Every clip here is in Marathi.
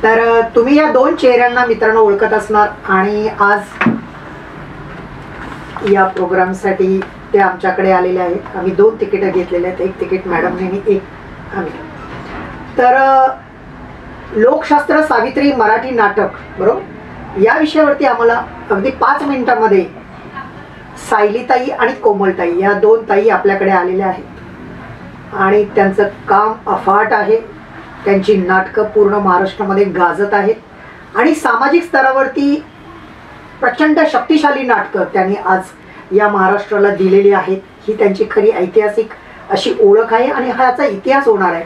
तर तुम्ही या दोन चेहऱ्यांना मित्रांनो ओळखत असणार आणि आज या प्रोग्रामसाठी ते आमच्याकडे आलेले आहेत. आम्ही 2 तिकीटं घेतलेले आहेत, एक तिकीट मॅडमने आणि एक आम्ही. तर लोकशास्त्र सावित्री मराठी नाटक बरोबर या विषयावरती आम्हाला अगदी 5 मिनिटांमध्ये सायलीताई आणि कोमलताई या 2 ताई आपल्याकडे आलेल्या आहेत आणि त्यांचं काम अफाट आहे. त्यांची नाटकं पूर्ण महाराष्ट्रामध्ये गाजत आहेत आणि सामाजिक स्तरावरती प्रचंड शक्तिशाली नाटकं त्यांनी आज या महाराष्ट्राला दिलेली आहेत. ही त्यांची खरी ऐतिहासिक अशी ओळख आहे आणि ह्याचा इतिहास होणार आहे.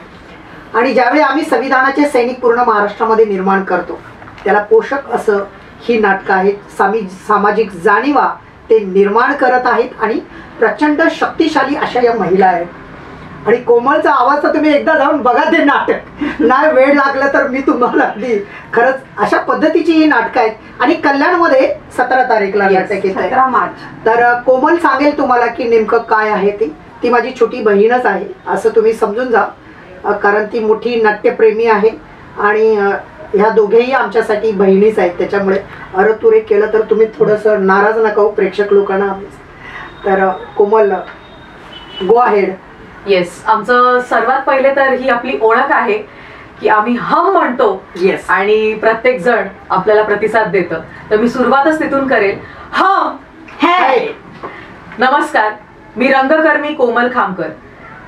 आणि ज्यावेळी आम्ही संविधानाचे सैनिक पूर्ण महाराष्ट्रामध्ये निर्माण करतो त्याला पोषक असं ही नाटकं आहेत. सामाजिक जाणीवा ते निर्माण करत आहेत आणि प्रचंड शक्तिशाली अशा या महिला आहेत. आणि कोमलचा आवाज तर तुम्ही एकदा जाऊन बघा ते नाटक, नाही वेळ लागला तर मी तुम्हाला अगदी खरंच अशा पद्धतीची ही नाटकं आहेत. आणि कल्याणमध्ये 17 तारीखला नाटक येत आहे, 17 मार्च. तर कोमल सांगेल तुम्हाला की नेमकं काय आहे. ती माझी छोटी बहीणच आहे असं तुम्ही समजून जा, कारण ती मोठी नाट्यप्रेमी आहे आणि ह्या दोघेही आमच्यासाठी बहिणीच आहेत. त्याच्यामुळे अरतुरे केलं तर तुम्ही थोडंसं नाराज नका हो प्रेक्षक लोकांना. तर कोमल गो अहेड. येस, आमचं सर्वात पहिले तर ही आपली ओळख आहे की आम्ही हम म्हणतो. येस, आणि प्रत्येक जण आपल्याला प्रतिसाद देतं. तर मी सुरुवातच तिथून करेल. हम है. नमस्कार, मी रंगकर्मी कोमल खामकर,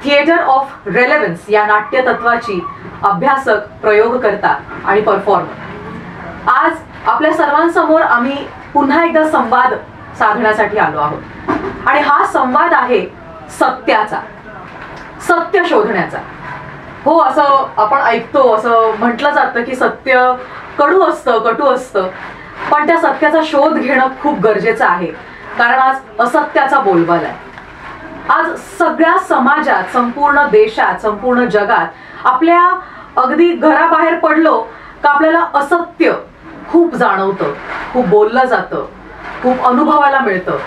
थिएटर ऑफ रेलेव्हन्स या नाट्य तत्वाची अभ्यासक, प्रयोगकर्ता आणि परफॉर्मर. आज आपल्या सर्वांसमोर आम्ही पुन्हा एकदा संवाद साधण्यासाठी आलो आहोत आणि हा संवाद आहे सत्याचा, सत्य शोधण्याचा. हो, असं आपण ऐकतो, असं म्हटलं जातं की सत्य कडू असतं, कटू असतं, पण त्या सत्याचा शोध घेणं खूप गरजेचं आहे. कारण आज असत्याचा बोलबाला आहे. आज सगळ्या समाजात, संपूर्ण देशात, संपूर्ण जगात आपल्या अगदी घराबाहेर पडलो का आपल्याला असत्य खूप जाणवतं, खूप बोललं जातं, खूप अनुभवायला मिळतं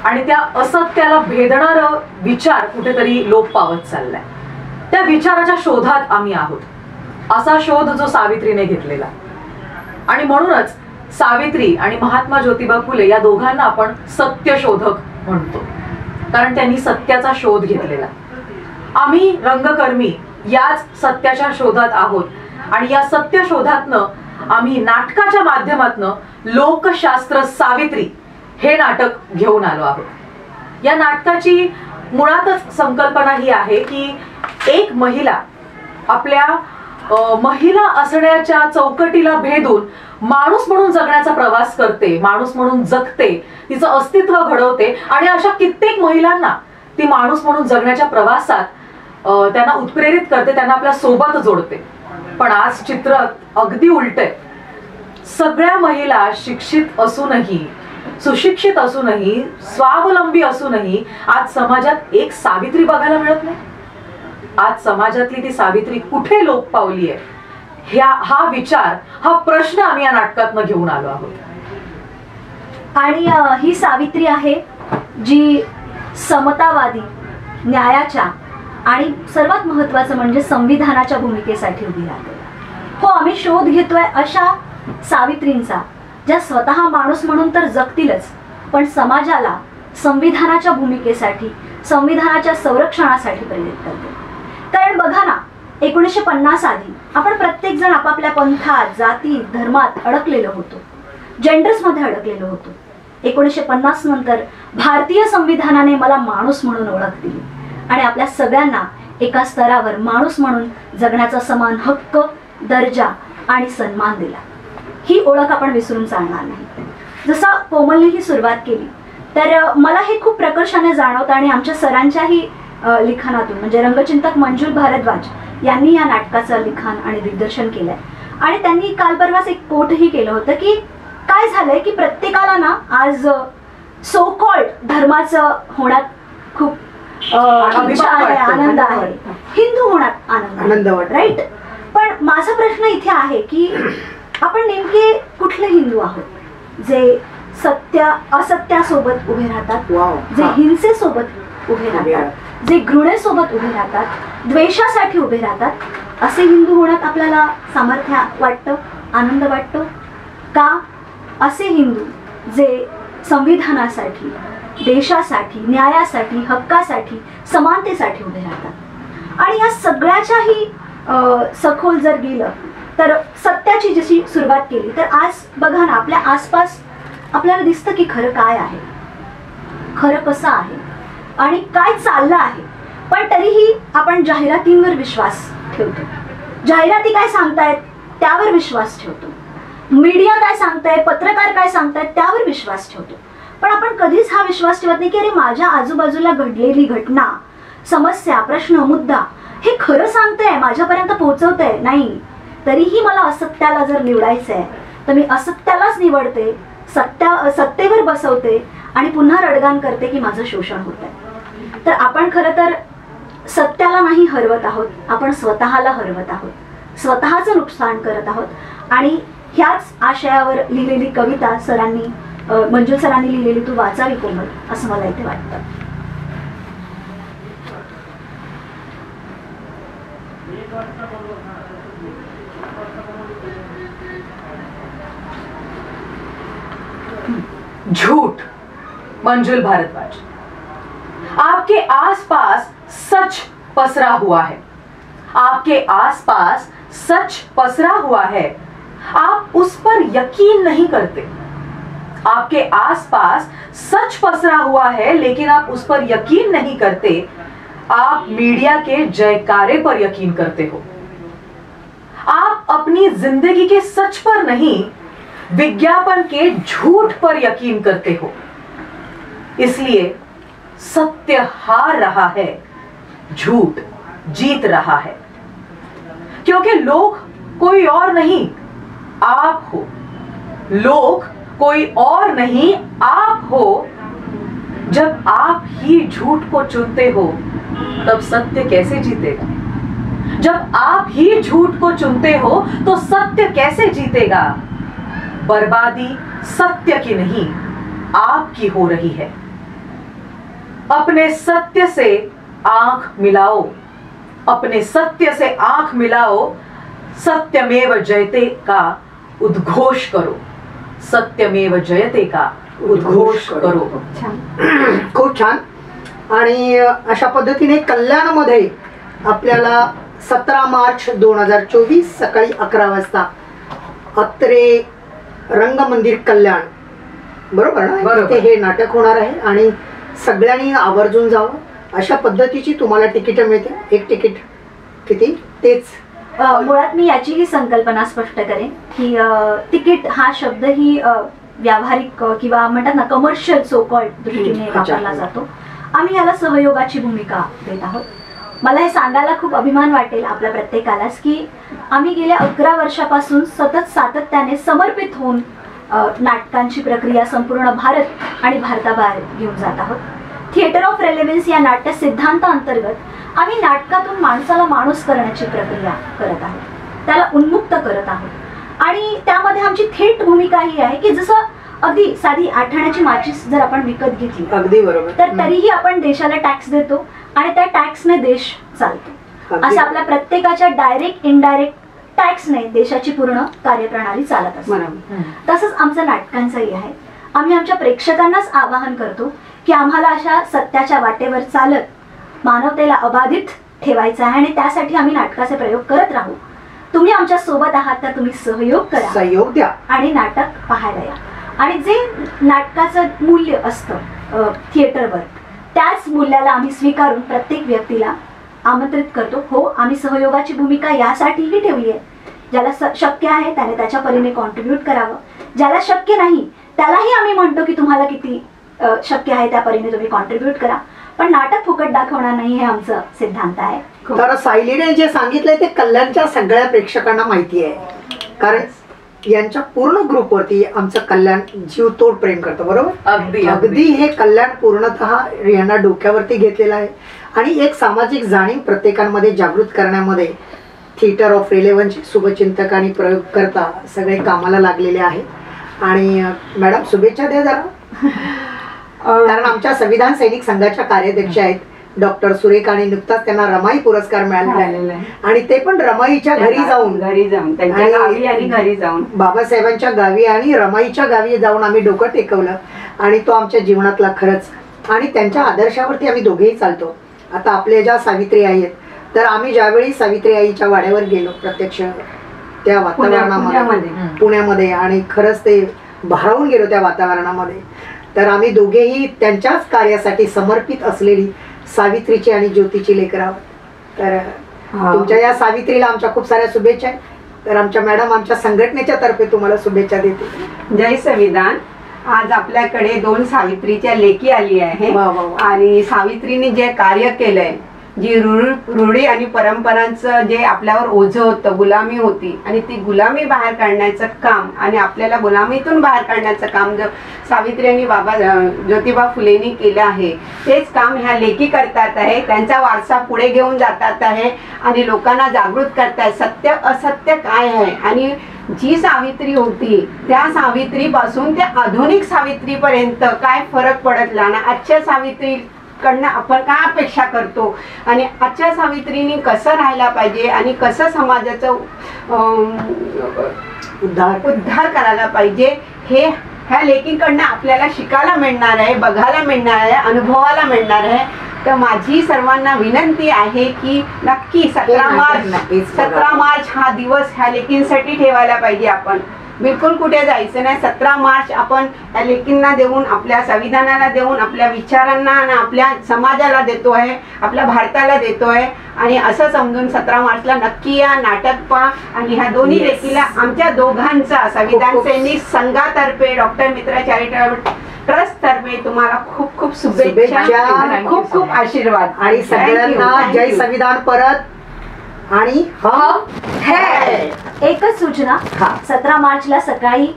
आणि त्या असत्याला भेदणारं विचार कुठेतरी लोप पावत चाललाय. त्या विचाराच्या शोधात आम्ही आहोत. असा शोध जो सावित्रीने घेतलेला. आणि म्हणूनच सावित्री आणि महात्मा ज्योतिबा फुले या दोघांना आपण सत्यशोधक म्हणतो, कारण त्यांनी सत्याचा शोध घेतलेला. आम्ही रंगकर्मी याच सत्याच्या शोधात आहोत आणि या सत्य शोधातनं आम्ही नाटकाच्या माध्यमातनं लोकशास्त्र सावित्री हे नाटक घेऊन आलो आहोत. या नाटकाची मुळातच संकल्पना ही आहे की एक महिला आपल्या महिला असण्याच्या चौकटीला भेदून माणूस म्हणून जगण्याचा प्रवास करते, माणूस म्हणून जगते, तिचं अस्तित्व घडवते आणि अशा कित्येक महिलांना ती माणूस म्हणून जगण्याच्या प्रवासात त्यांना उत्प्रेरित करते, त्यांना आपल्या सोबत जोडते. पण आज चित्र अगदी उलट आहे. सगळ्या महिला शिक्षित असूनही, सुशिक्षित असूनही, स्वावलंबी असूनही आज समाजात एक सावित्री बघायला मिळत नाही. आज समाजातली ती सावित्री कुठे लोप पावली आहे, हा विचार, हा प्रश्न आम्ही या नाटकातनं घेऊन आलो आहोत. आणि ही सावित्री आहे जी समतावादी, न्यायाच्या आणि सर्वात महत्वाचं म्हणजे संविधानाच्या भूमिकेसाठी उभी राहते. हो, आम्ही शोध घेतोय अशा सावित्रींचा, ज्या स्वतः माणूस म्हणून तर जगतीलच, पण समाजाला संविधानाच्या भूमिकेसाठी, संविधानाच्या संरक्षणासाठी प्रेरित करते. कारण बघा ना, 1950 आधी आपण प्रत्येक जण आपापल्या पंथात, जातीत, धर्मात अडकलेलो होतो, जेंडर्समध्ये अडकलेलो होतो. 1950 नंतर भारतीय संविधानाने मला माणूस म्हणून ओळख दिली आणि आपल्या सगळ्यांना एका स्तरावर माणूस म्हणून जगण्याचा समान हक्क, दर्जा आणि सन्मान दिला. ही ओळख आपण विसरून चालणार नाही. जसं कोमलने ही सुरुवात केली तर मला हे खूप प्रकर्षाने जाणवतं आणि आमच्या सरांच्याही लिखाणातून, म्हणजे रंगचिंतक मंजुल भारद्वाज यांनी या नाटकाचं लिखाण आणि दिग्दर्शन केलंय. आणि त्यांनी काल परवाच एक कोटही केलं होतं की काय झालंय की प्रत्येकाला ना आज सो कॉल्ड धर्माचं होण्यात खूप इच्छा आहे, आनंद आहे, हिंदू होण्यात आनंद वाटतो, राईट. पण माझा प्रश्न इथे आहे की आपण नेमके कुठले हिंदू आहोत, जे सत्य असत्यासोबत उभे राहतात, जे हिंसेसोबत उभे राहतात, जे घृणेसोबत उभे राहतात, द्वेषासाठी उभे राहतात, असे हिंदू होण्यात आपल्याला सामर्थ्य वाटतं, आनंद वाटतो का? असे हिंदू जे संविधानासाठी, देशासाठी, न्यायासाठी, हक्कासाठी, समानतेसाठी उभे राहतात. आणि या सगळ्याच्याही सखोल जर गेलं तर सत्याची जशी सुरुवात केली तर आज बघा ना, आपल्या आसपास आपल्याला दिसतं की खरं काय आहे, खरं कसं आहे आणि काय चाललं आहे. पण तरीही आपण जाहिरातींवर विश्वास ठेवतो. जाहिराती काय सांगतायत त्यावर विश्वास ठेवतो. मीडिया काय सांगताय, पत्रकार काय सांगतायत त्यावर विश्वास ठेवतो. पण आपण कधीच हा विश्वास ठेवत नाही की अरे माझ्या आजूबाजूला घडलेली घटना, समस्या, प्रश्न, मुद्दा हे खरं सांगतंय, माझ्यापर्यंत पोहोचवतंय. नाही, तरीही मला असत्याला जर निवडायचंय तर मी असत्यालाच निवडते, सत्तेवर बसवते आणि पुन्हा रडगाण करते की माझं शोषण होत आहे. तर आपण खरं तर सत्याला नाही हरवत आहोत, आपण स्वतःला हरवत आहोत, स्वतःचं नुकसान करत आहोत. आणि ह्याच आशयावर लिहिलेली कविता सरांनी, मंजुल सरांनी लिहिलेली तू वाचावी कोमल, असं मला इथे वाटतं. झूठ. मंजुल भारद्वाज, आपके आसपास सच पसरा हुआ है, आपके आसपास सच पसरा हुआ है, आप उस पर यकीन नहीं करते. आपके आसपास सच पसरा हुआ है लेकिन आप उस पर यकीन नहीं करते. आप मीडिया के जयकारे पर यकीन करते हो. आप अपनी जिंदगी के सच पर नहीं, विज्ञापन के झूठ पर यकीन करते हो. इसलिए सत्य हार रहा है, झूठ जीत रहा है. क्योंकि लोग कोई और नहीं, आप हो. लोग कोई और नहीं, आप हो. जब आप ही झूठ को चुनते हो तब सत्य कैसे जीतेगा? जब आप ही झूठ को चुनते हो तो सत्य कैसे जीतेगा? बर्बादी सत्य की नहीं, आपकी हो रही है. अपने सत्य से आंख मिलाओ, अपने सत्य से आंख मिलाओ. सत्यमेव जयते का उद्घोष करो, सत्यमेव जयते का उद्घोष करो. खूप छान. आणि अशा पद्धतीने कल्याणमध्ये आपल्याला 17 मार्च 2024 सकाळी 11 वाजता अत्रे रंगमंदिर कल्याण, बरोबर ना, बरोबर. इथे हे नाटक होणार आहे आणि सगळ्यांनी आवर्जून जावं. अशा पद्धतीची तुम्हाला तिकीट मिळते. एक तिकीट किती? तेच मुळात मी याचीही संकल्पना स्पष्ट करेन की तिकीट हा शब्द ही व्यावहारिक किंवा म्हणतात ना कमर्शियल सो कॉल्ड दृष्टीने वापरला जातो. आम्ही याला सहयोगाची भूमिका देत आहोत. मला हे सांगायला खूप अभिमान वाटेल आपल्या प्रत्येकालाच की आम्ही गेल्या 11 वर्षापासून सतत सातत्याने समर्पित होऊन नाटकांची प्रक्रिया संपूर्ण भारत आणि भारताबाहेर घेऊन जात आहोत. थिएटर ऑफ रेलेव्हन्स या नाट्य सिद्धांताअंतर्गत आम्ही नाटकातून माणसाला माणूस करण्याची प्रक्रिया करत आहोत, त्याला उन्मुक्त करत आहोत. आणि त्यामध्ये आमची थेट भूमिका ही आहे की जसं अगदी साधी आठवण्याची माचीस जर आपण विकत घेतली, अगदी बरोबर, तर तरीही आपण देशाला टॅक्स देतो आणि त्या टॅक्सने देश चालतो. असं आपल्या प्रत्येकाच्या डायरेक्ट इनडायरेक्ट टॅक्सने देशाची पूर्ण कार्यप्रणाली चालत असते. तसंच आमचं नाटकांचंही आहे. आम्ही आमच्या प्रेक्षकांनाच आवाहन करतो की आम्हाला अशा सत्याच्या वाटेवर चालत मानवतेला अबाधित ठेवायचं आहे आणि त्यासाठी आम्ही नाटकाचे प्रयोग करत राहू. तुम्ही आमच्या सोबत आहात तर तुम्ही सहयोग करा, सहयोग द्या आणि नाटक पाहायला या. आणि जे नाटकाचं मूल्य असतं थिएटरवर, त्याच मूल्याला आम्ही स्वीकारून प्रत्येक व्यक्तीला आमंत्रित करतो. हो, आम्ही सहयोगाची भूमिका यासाठीही ठेवली आहे. ज्याला शक्य आहे त्याने त्याच्या परीने कॉन्ट्रीब्यूट करावं, ज्याला शक्य नाही त्यालाही आम्ही म्हणतो की तुम्हाला किती शक्य आहे त्या परीने तुम्ही कॉन्ट्रीब्यूट करा. पण नाटक फुकट दाखवणार नाही हे आमचं सिद्धांत आहे. तर सायलीने जे सांगितलंय ते कल्याणच्या सगळ्या प्रेक्षकांना माहिती आहे, कारण यांच्या पूर्ण ग्रुपवरती आमचं कल्याण जीवतोड प्रेम करतं. बरोबर, अगदी अगदी हे कल्याण पूर्णतः यांना डोक्यावरती घेतलेलं आहे. आणि एक सामाजिक जाणीव प्रत्येकांमध्ये जागृत करण्यामध्ये थिएटर ऑफ रेलेव्हन्सचे शुभचिंतक आणि प्रयोगकर्ता सगळे कामाला लागलेले आहेत. आणि मॅडम शुभेच्छा द्या जरा, कारण आमच्या संविधान सैनिक संघाच्या कार्याध्यक्ष आहेत डॉक्टर सुरेख, आणि नुकताच त्यांना रमाई पुरस्कार मिळालेला मिळालेला आहे. आहे. आणि ते पण रमाईच्या घरी जाऊन, त्यांच्या गावी आणि घरी जाऊन बाबासाहेबांच्या गावी आणि रमाईच्या गावी जाऊन आम्ही डोकं टेकवलं. आणि तो आमच्या जीवनातला खरंच, आणि त्यांच्या आदर्शावरती आम्ही दोघेही चालतो. आता आपल्या ज्या सावित्री आई आहेत, तर आम्ही ज्यावेळी सावित्री आईच्या वाड्यावर गेलो प्रत्यक्ष त्या वातावरणामध्ये, पुण्यामध्ये, आणि खरंच ते भारावून गेलो त्या वातावरणामध्ये. तर आम्ही दोघेही त्यांच्याच कार्यासाठी समर्पित असलेली सावित्रीची आणि ज्योतीची लेकरं आहोत. तर तुमच्या या सावित्रीला आमच्या खूप साऱ्या शुभेच्छा आहेत. तर आमच्या मॅडम आमच्या संघटनेच्या तर्फे तुम्हाला शुभेच्छा देते. जय संविधान. आज आपल्याकडे 2 सावित्रीच्या लेकी आली आहे. वा वा वा. आणि सावित्रीने जे कार्य केलंय, जी रूढी आणि परंपरांचं जे आपल्यावर ओझं होतं, गुलामी होती, आणि ती गुलामी बाहेर काढण्याचं काम आणि आपल्याला गुलामीतून बाहेर काढण्याचं काम जो सावित्री आणि बाबा ज्योतिबा फुलेंनी केलं आहे, तेच काम ह्या लेकी करतात आहे. त्यांचा वारसा पुढे घेऊन जातात आहे आणि लोकांना जागृत करतात सत्य असत्य काय आहे. आणि जी सावित्री होती त्या सावित्रीपासून त्या आधुनिक सावित्रीपर्यंत काय फरक पडतला ना, आजच्या सावित्री कडनं आपण काय अपेक्षा करतो आणि आजच्या सावित्रीने कसं राहायला पाहिजे आणि कसं समाजाचं उद्धार करायला पाहिजे, हे ह्या लेकींकडनं आपल्याला शिकायला मिळणार आहे, बघायला मिळणार आहे, अनुभवायला मिळणार आहे. तर माझी सर्वांना विनंती आहे की नक्की 17 मार्च हा दिवस ह्या लेकींसाठी ठेवायला पाहिजे. आपण बिलकुल कुठे जायचं नाही. 17 मार्च आपण या लेकींना देऊन, आपल्या संविधानाला देऊन, आपल्या विचारांना आणि आपल्या समाजाला देतो आहे, आपल्या भारताला देतो आहे. आणि असं समजून 17 मार्चला नक्की या, नाटक पहा. आणि ह्या दोन्ही लेकीला आमच्या दोघांचा संविधान सैनिक संघातर्फे, डॉक्टर मित्रा चॅरिटेबल ट्रस्ट तर्फे तुम्हाला खूप खूप शुभेच्छा, खूप खूप आशीर्वाद. आणि सगळ्यांना जय संविधान परत. आणि एकच सूचना, 17 मार्चला सकाळी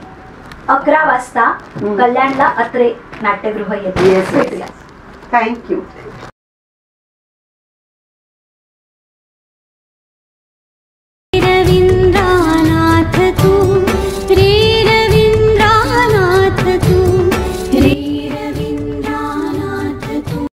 11 वाजता कल्याणला अत्रे नाट्यगृह येते. थँक्यू.